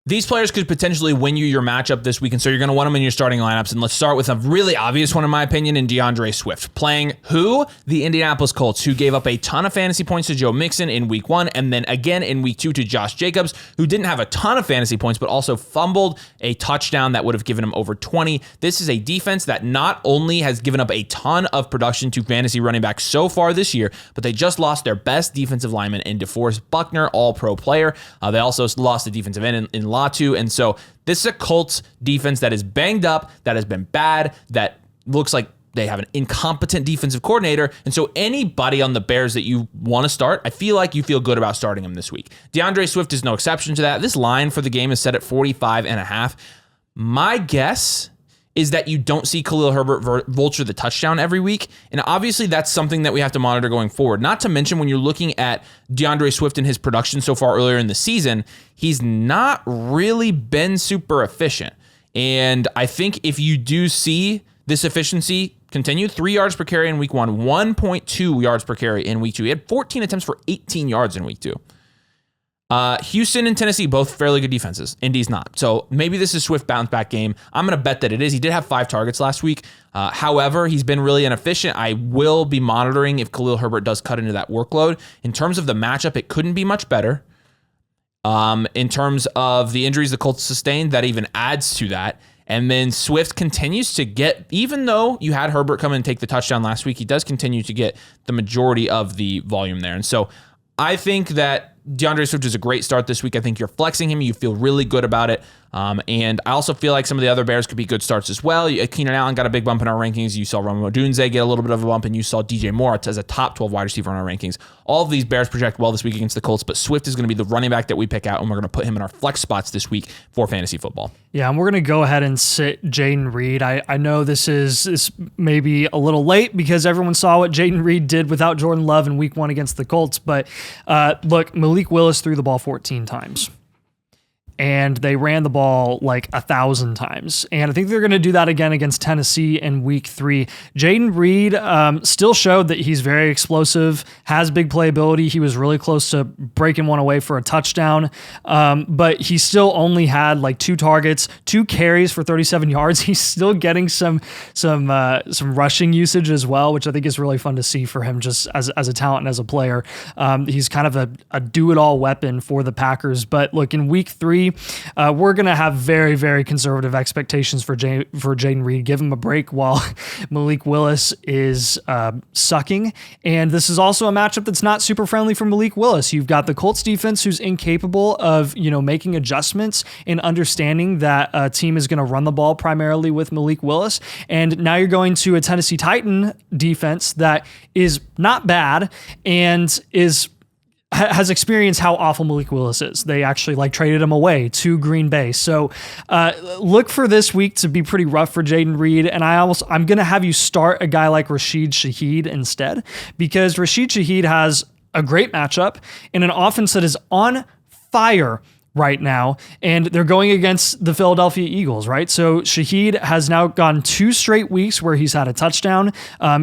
These players could potentially win you your matchup this week, and so you're going to want them in your starting lineups. And let's start with a really obvious one, in my opinion, in DeAndre Swift. Playing who? The Indianapolis Colts, who gave up a ton of fantasy points to Joe Mixon in week 1, and then again in week 2 to Josh Jacobs, who didn't have a ton of fantasy points, but also fumbled a touchdown that would have given him over 20. This is a defense that not only has given up a ton of production to fantasy running backs so far this year, but they just lost their best defensive lineman in DeForest Buckner, all-pro player. They also lost the defensive end in Latu, and so this is a Colts defense that is banged up, that has been bad, that looks like they have an incompetent defensive coordinator, and so anybody on the Bears that you want to start, I feel like you feel good about starting him this week. DeAndre Swift is no exception to that. This line for the game is set at 45.5. My guess is that you don't see Khalil Herbert vulture the touchdown every week. And obviously that's something that we have to monitor going forward. Not to mention when you're looking at DeAndre Swift and his production so far earlier in the season, he's not really been super efficient. And I think if you do see this efficiency continue, 3 yards per carry in week 1, 1.2 yards per carry in week 2. He had 14 attempts for 18 yards in week 2. Houston and Tennessee, both fairly good defenses. Indy's not. So maybe this is Swift bounce back game. I'm going to bet that it is. He did have 5 targets last week. However, he's been really inefficient. I will be monitoring if Khalil Herbert does cut into that workload. In terms of the matchup, it couldn't be much better. In terms of the injuries the Colts sustained, that even adds to that. And then Swift continues to get, even though you had Herbert come in and take the touchdown last week, he does continue to get the majority of the volume there. And so I think that DeAndre Swift is a great start this week. I think you're flexing him. You feel really good about it. And I also feel like some of the other Bears could be good starts as well. Keenan Allen got a big bump in our rankings. You saw Rome Odunze get a little bit of a bump, and you saw DJ Moore as a top 12 wide receiver in our rankings. All of these Bears project well this week against the Colts, but Swift is going to be the running back that we pick out, and we're going to put him in our flex spots this week for fantasy football. Yeah, and we're going to go ahead and sit Jaden Reed. I know this is maybe a little late because everyone saw what Jaden Reed did without Jordan Love in week 1 against the Colts, but look, Malik Willis threw the ball 14 times. And they ran the ball like 1,000 times. And I think they're going to do that again against Tennessee in week 3. Jaden Reed still showed that he's very explosive, has big playability. He was really close to breaking one away for a touchdown. But he still only had like 2 targets, 2 carries for 37 yards. He's still getting some rushing usage as well, which I think is really fun to see for him just as a talent and as a player. He's kind of a do-it-all weapon for the Packers. But look, in week 3, we're going to have very, very conservative expectations for Jaden Reed. Give him a break while Malik Willis is sucking. And this is also a matchup that's not super friendly for Malik Willis. You've got the Colts defense who's incapable of, making adjustments and understanding that a team is going to run the ball primarily with Malik Willis. And now you're going to a Tennessee Titan defense that is not bad and has experienced how awful Malik Willis is. They actually traded him away to Green Bay. So look for this week to be pretty rough for Jaden Reed. And I'm going to have you start a guy like Rashid Shaheed instead, because Rashid Shaheed has a great matchup in an offense that is on fire right now, and they're going against the Philadelphia Eagles, right? So Shaheed has now gone 2 straight weeks where he's had a touchdown.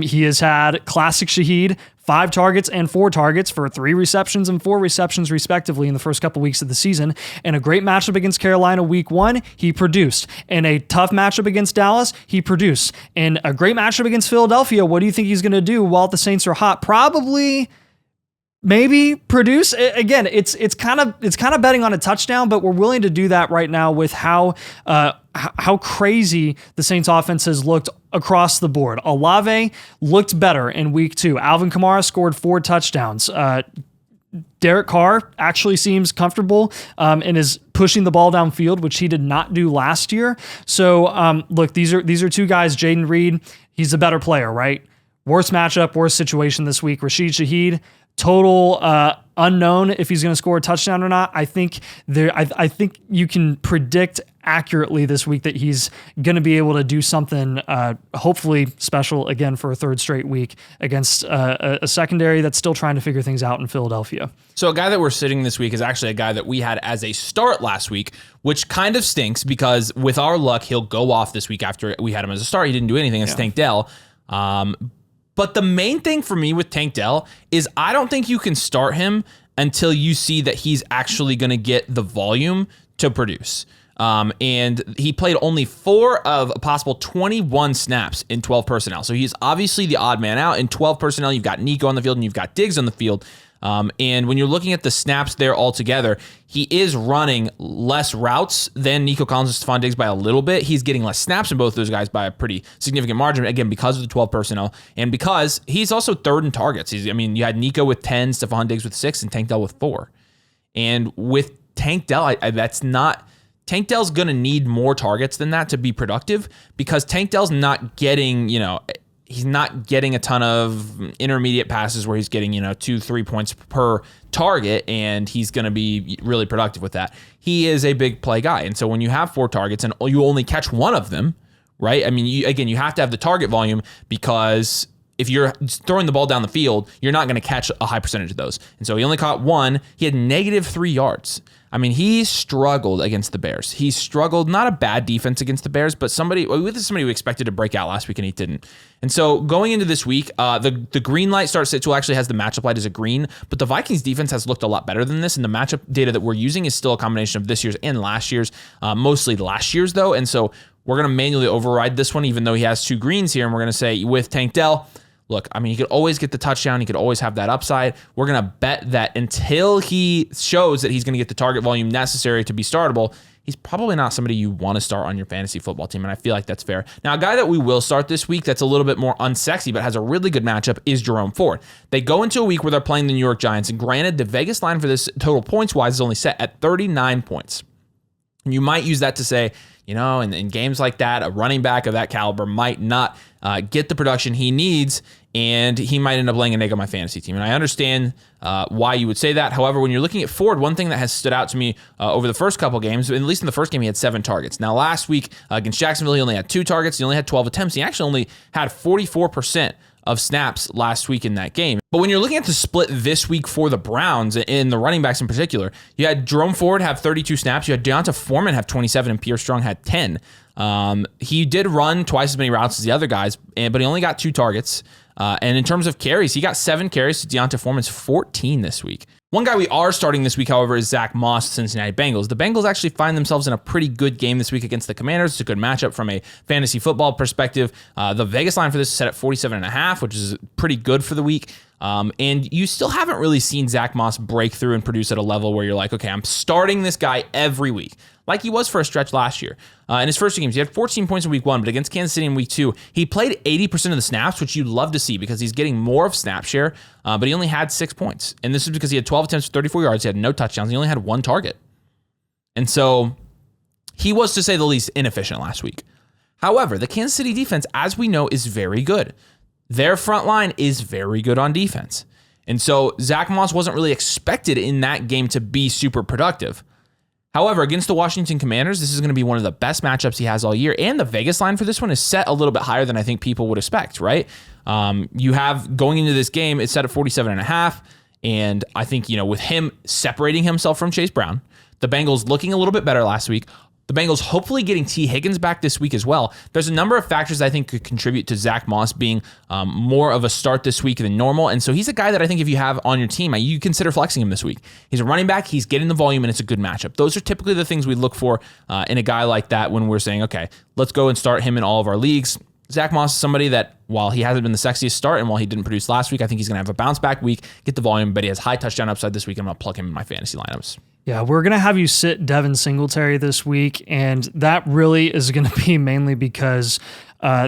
He has had classic Shaheed, 5 targets and 4 targets for 3 receptions and 4 receptions respectively in the first couple weeks of the season. And a great matchup against Carolina week 1, he produced. And a tough matchup against Dallas, he produced. And a great matchup against Philadelphia, what do you think he's going to do while the Saints are hot? Probably maybe produce. Again, it's kind of betting on a touchdown, but we're willing to do that right now with how crazy the Saints offense has looked across the board. Olave looked better in week 2. Alvin Kamara scored 4 touchdowns. Derek Carr actually seems comfortable and is pushing the ball downfield, which he did not do last year. So look, these are 2 guys. Jaden Reed, he's a better player, right? Worst matchup, worst situation this week. Rashid Shaheed, total unknown if he's going to score a touchdown or not. I think you can predict accurately this week that he's going to be able to do something hopefully special again for a 3rd straight week against a secondary that's still trying to figure things out in Philadelphia. So a guy that we're sitting this week is actually a guy that we had as a start last week, which kind of stinks because with our luck, he'll go off this week after we had him as a start. He didn't do anything. It's Tank Dell. But the main thing for me with Tank Dell is I don't think you can start him until you see that he's actually going to get the volume to produce. And he played only 4 of a possible 21 snaps in 12 personnel. So he's obviously the odd man out. In 12 personnel, you've got Nico on the field and you've got Diggs on the field. And when you're looking at the snaps there altogether, he is running less routes than Nico Collins and Stephon Diggs by a little bit. He's getting less snaps than both of those guys by a pretty significant margin, again, because of the 12 personnel and because he's also third in targets. You had Nico with 10, Stephon Diggs with 6, and Tank Dell with 4. And with Tank Dell, Tank Dell's going to need more targets than that to be productive because Tank Dell's not getting, he's not getting a ton of intermediate passes where he's getting, 2-3 points per target, and he's going to be really productive with that. He is a big play guy. And so when you have 4 targets and you only catch 1 of them, right? I mean, you have to have the target volume because if you're throwing the ball down the field, you're not going to catch a high percentage of those. And so he only caught 1. He had -3 yards. I mean, he struggled against the Bears. He struggled, not a bad defense against the Bears, but somebody we expected to break out last week, and he didn't. And so going into this week, the green light starts to actually has the matchup light as a green, but the Vikings defense has looked a lot better than this, and the matchup data that we're using is still a combination of this year's and last year's, mostly last year's though. And so we're going to manually override this one, even though he has 2 greens here, and we're going to say with Tank Dell, look, I mean, he could always get the touchdown. He could always have that upside. We're going to bet that until he shows that he's going to get the target volume necessary to be startable, he's probably not somebody you want to start on your fantasy football team, and I feel like that's fair. Now, a guy that we will start this week that's a little bit more unsexy but has a really good matchup is Jerome Ford. They go into a week where they're playing the New York Giants, and granted, the Vegas line for this total points-wise is only set at 39 points. You might use that to say, in games like that, a running back of that caliber might not get the production he needs, and he might end up laying an egg on my fantasy team. And I understand why you would say that. However, when you're looking at Ford, one thing that has stood out to me over the first couple games, at least in the first game, he had 7 targets. Now, last week against Jacksonville, he only had 2 targets. He only had 12 attempts. He actually only had 44% of snaps last week in that game. But when you're looking at the split this week for the Browns, in the running backs in particular, you had Jerome Ford have 32 snaps. You had Deonta Foreman have 27, and Pierre Strong had 10. He did run twice as many routes as the other guys, but he only got 2 targets. And in terms of carries, he got 7 carries to Deonta Foreman's 14 this week. One guy we are starting this week, however, is Zach Moss, Cincinnati Bengals. The Bengals actually find themselves in a pretty good game this week against the Commanders. It's a good matchup from a fantasy football perspective. The Vegas line for this is set at 47.5, which is pretty good for the week. And you still haven't really seen Zach Moss break through and produce at a level where you're like, okay, I'm starting this guy every week, like he was for a stretch last year. In his first 2 games, he had 14 points in week 1, but against Kansas City in week 2, he played 80% of the snaps, which you'd love to see because he's getting more of snap share, but he only had 6 points. And this is because he had 12 attempts for 34 yards, he had no touchdowns, he only had 1 target. And so he was, to say the least, inefficient last week. However, the Kansas City defense, as we know, is very good. Their front line is very good on defense. And so Zach Moss wasn't really expected in that game to be super productive. However, against the Washington Commanders, this is going to be one of the best matchups he has all year. And the Vegas line for this one is set a little bit higher than I think people would expect, right? You have, going into this game, it's set at 47.5. And I think, with him separating himself from Chase Brown, the Bengals looking a little bit better last week, the Bengals hopefully getting T. Higgins back this week as well. There's a number of factors I think could contribute to Zach Moss being more of a start this week than normal. And so he's a guy that I think if you have on your team, you consider flexing him this week. He's a running back. He's getting the volume, and it's a good matchup. Those are typically the things we look for in a guy like that when we're saying, okay, let's go and start him in all of our leagues. Zach Moss is somebody that, while he hasn't been the sexiest start and while he didn't produce last week, I think he's going to have a bounce back week, get the volume, but he has high touchdown upside this week. I'm going to plug him in my fantasy lineups. Yeah, we're going to have you sit Devin Singletary this week, and that really is going to be mainly because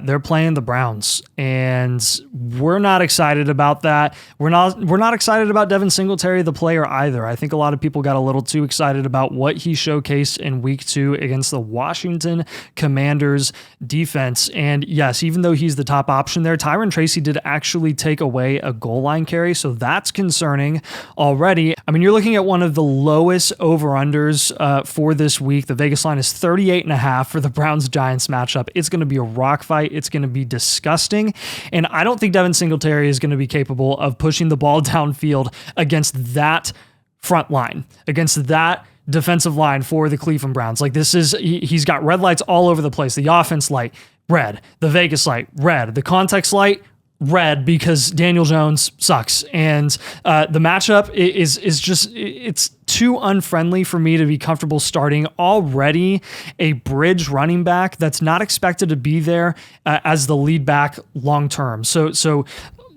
they're playing the Browns, and we're not excited about that. We're not excited about Devin Singletary, the player, either. I think a lot of people got a little too excited about what he showcased in week 2 against the Washington Commanders defense. And yes, even though he's the top option there, Tyron Tracy did actually take away a goal line carry, so that's concerning already. I mean, you're looking at one of the lowest over-unders for this week. The Vegas line is 38.5 for the Browns-Giants matchup. It's going to be a rock fight. It's going to be disgusting. And I don't think Devin Singletary is going to be capable of pushing the ball downfield against that front line, against that defensive line for the Cleveland Browns. Like, he's got red lights all over the place. The offense light, red. The Vegas light, red. The context light, red, because Daniel Jones sucks. And the matchup is just, it's too unfriendly for me to be comfortable starting already a bridge running back that's not expected to be there as the lead back long term. So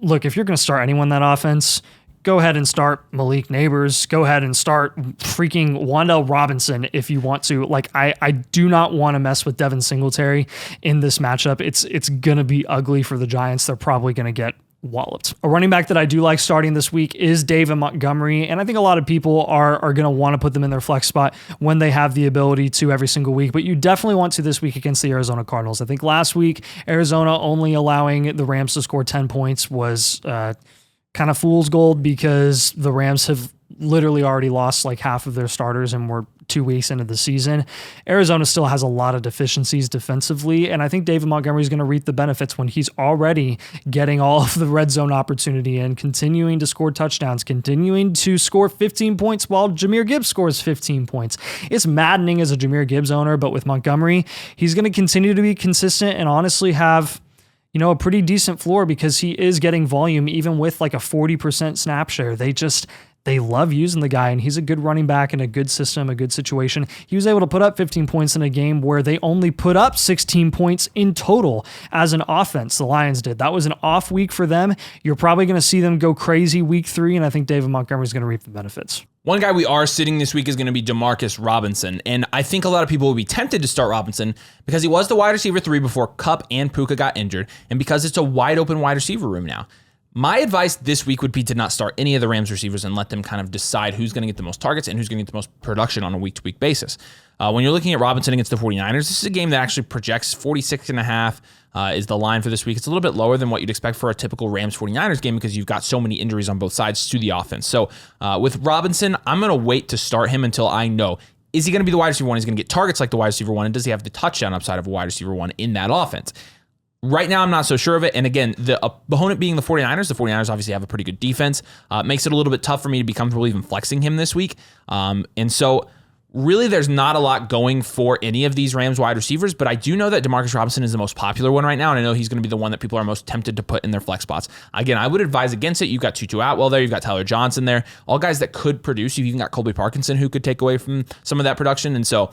look, if you're going to start anyone in that offense, go ahead and start Malik Neighbors. Go ahead and start freaking Wan'Dale Robinson if you want to. Like, I do not want to mess with Devin Singletary in this matchup. It's going to be ugly for the Giants. They're probably going to get walloped. A running back that I do like starting this week is David Montgomery, and I think a lot of people are going to want to put them in their flex spot when they have the ability to every single week, but you definitely want to this week against the Arizona Cardinals. I think last week, Arizona only allowing the Rams to score 10 points was kind of fool's gold because the Rams have literally already lost like half of their starters and we're 2 weeks into the season. Arizona still has a lot of deficiencies defensively, and I think David Montgomery is going to reap the benefits when he's already getting all of the red zone opportunity and continuing to score touchdowns, continuing to score 15 points while Jahmyr Gibbs scores 15 points. It's maddening as a Jahmyr Gibbs owner, but with Montgomery, he's going to continue to be consistent and honestly have a pretty decent floor because he is getting volume even with like a 40% snap share. They love using the guy, and he's a good running back in a good system, a good situation. He was able to put up 15 points in a game where they only put up 16 points in total as an offense. The Lions did. That was an off week for them. You're probably going to see them go crazy week 3, and I think David Montgomery is going to reap the benefits. One guy we are sitting this week is going to be Demarcus Robinson, and I think a lot of people will be tempted to start Robinson because he was the wide receiver 3 before Kupp and Puka got injured, and because it's a wide open wide receiver room now. My advice this week would be to not start any of the Rams receivers and let them kind of decide who's going to get the most targets and who's going to get the most production on a week-to-week basis. When you're looking at Robinson against the 49ers, this is a game that actually projects 46.5 is the line for this week. It's a little bit lower than what you'd expect for a typical Rams 49ers game because you've got so many injuries on both sides to the offense. So with Robinson, I'm going to wait to start him until I know, is he going to be the wide receiver 1? He's going to get targets like the wide receiver 1, and does he have the touchdown upside of a wide receiver 1 in that offense? Right now, I'm not so sure of it. And again, the opponent being the 49ers obviously have a pretty good defense. Makes it a little bit tough for me to be comfortable even flexing him this week. And so really, there's not a lot going for any of these Rams wide receivers, but I do know that Demarcus Robinson is the most popular one right now, and I know he's going to be the one that people are most tempted to put in their flex spots. Again, I would advise against it. You've got Tutu Atwell there, you've got Tyler Johnson there, all guys that could produce. You've even got Colby Parkinson who could take away from some of that production, and so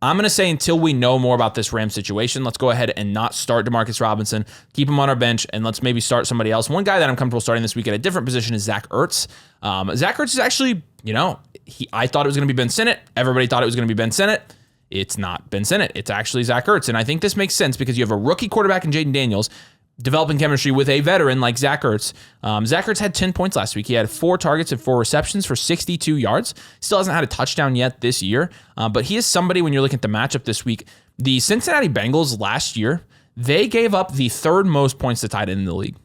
I'm going to say until we know more about this Rams situation, let's go ahead and not start Demarcus Robinson, keep him on our bench, and let's maybe start somebody else. One guy that I'm comfortable starting this week at a different position is Zach Ertz. Zach Ertz is actually, I thought it was going to be Ben Sinnott. Everybody thought it was going to be Ben Sinnott. It's not Ben Sinnott. It's actually Zach Ertz, and I think this makes sense because you have a rookie quarterback in Jaden Daniels developing chemistry with a veteran like Zach Ertz. Zach Ertz had 10 points last week. He had 4 targets and 4 receptions for 62 yards. Still hasn't had a touchdown yet this year, but he is somebody when you're looking at the matchup this week. The Cincinnati Bengals last year, they gave up the 3rd most points to tight end in the league.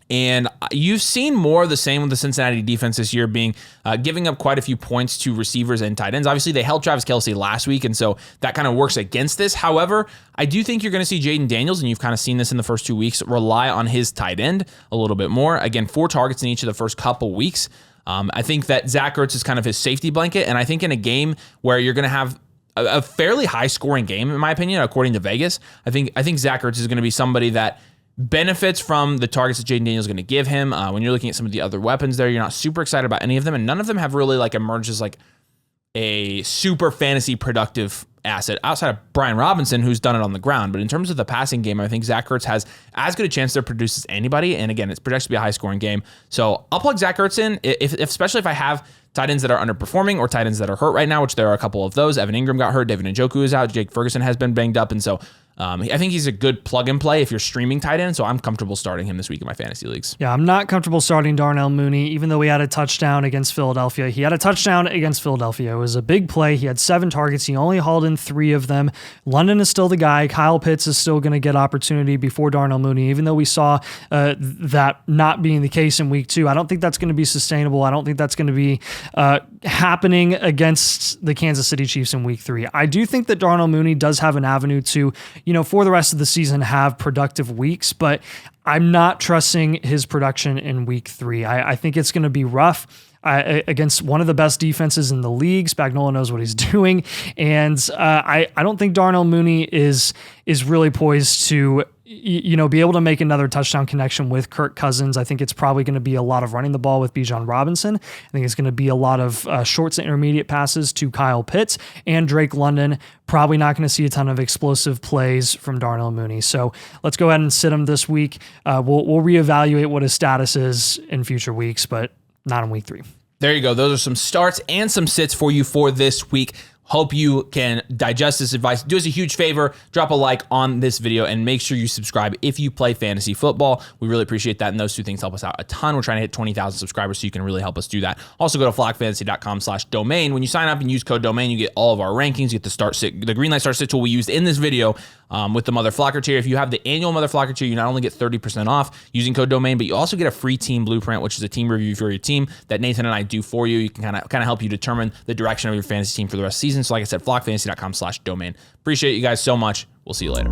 And you've seen more of the same with the Cincinnati defense this year, being giving up quite a few points to receivers and tight ends. Obviously, they held Travis Kelce last week, and so that kind of works against this. However, I do think you're going to see Jaden Daniels, and you've kind of seen this in the first 2 weeks, rely on his tight end a little bit more. Again, 4 targets in each of the first couple weeks. I think that Zach Ertz is kind of his safety blanket, and I think in a game where you're going to have a fairly high-scoring game, in my opinion, according to Vegas, I think Zach Ertz is going to be somebody that benefits from the targets that Jaden Daniels is going to give him. When you're looking at some of the other weapons there, you're not super excited about any of them, and none of them have really emerged as a super fantasy productive asset outside of Brian Robinson, who's done it on the ground. But in terms of the passing game, I think Zach Ertz has as good a chance to produce as anybody. And again, it's projected to be a high scoring game. So I'll plug Zach Ertz in, especially if I have tight ends that are underperforming or tight ends that are hurt right now, which there are a couple of those. Evan Ingram got hurt. David Njoku is out. Jake Ferguson has been banged up. And so I think he's a good plug and play if you're streaming tight end, so I'm comfortable starting him this week in my fantasy leagues. Yeah, I'm not comfortable starting Darnell Mooney, even though he had a touchdown against Philadelphia. He had a touchdown against Philadelphia. It was a big play. He had 7 targets. He only hauled in 3 of them. London is still the guy. Kyle Pitts is still going to get opportunity before Darnell Mooney, even though we saw that not being the case in week 2. I don't think that's going to be sustainable. I don't think that's going to be happening against the Kansas City Chiefs in week 3. I do think that Darnell Mooney does have an avenue to, for the rest of the season have productive weeks, but I'm not trusting his production in week 3. I think it's going to be rough against one of the best defenses in the league. Spagnuolo knows what he's doing, and I don't think Darnell Mooney is really poised to be able to make another touchdown connection with Kirk Cousins. I think it's probably going to be a lot of running the ball with Bijan Robinson. I think it's going to be a lot of shorts and intermediate passes to Kyle Pitts and Drake London. Probably not going to see a ton of explosive plays from Darnell Mooney. So let's go ahead and sit him this week. We'll reevaluate what his status is in future weeks, but not in week 3. There you go. Those are some starts and some sits for you for this week. Hope you can digest this advice. Do us a huge favor, drop a like on this video, and make sure you subscribe if you play fantasy football. We really appreciate that, and those 2 things help us out a ton. We're trying to hit 20,000 subscribers, so you can really help us do that. Also, go to flockfantasy.com/domain. When you sign up and use code DOMAIN, you get all of our rankings. You get the Greenlight Start Sit tool we used in this video with the Mother Flocker tier. If you have the annual Mother Flocker tier, you not only get 30% off using code DOMAIN, but you also get a free team blueprint, which is a team review for your team that Nathan and I do for you. You can kind of help you determine the direction of your fantasy team for the rest of the season. So like I said, flockfantasy.com/domain. Appreciate you guys so much. We'll see you later.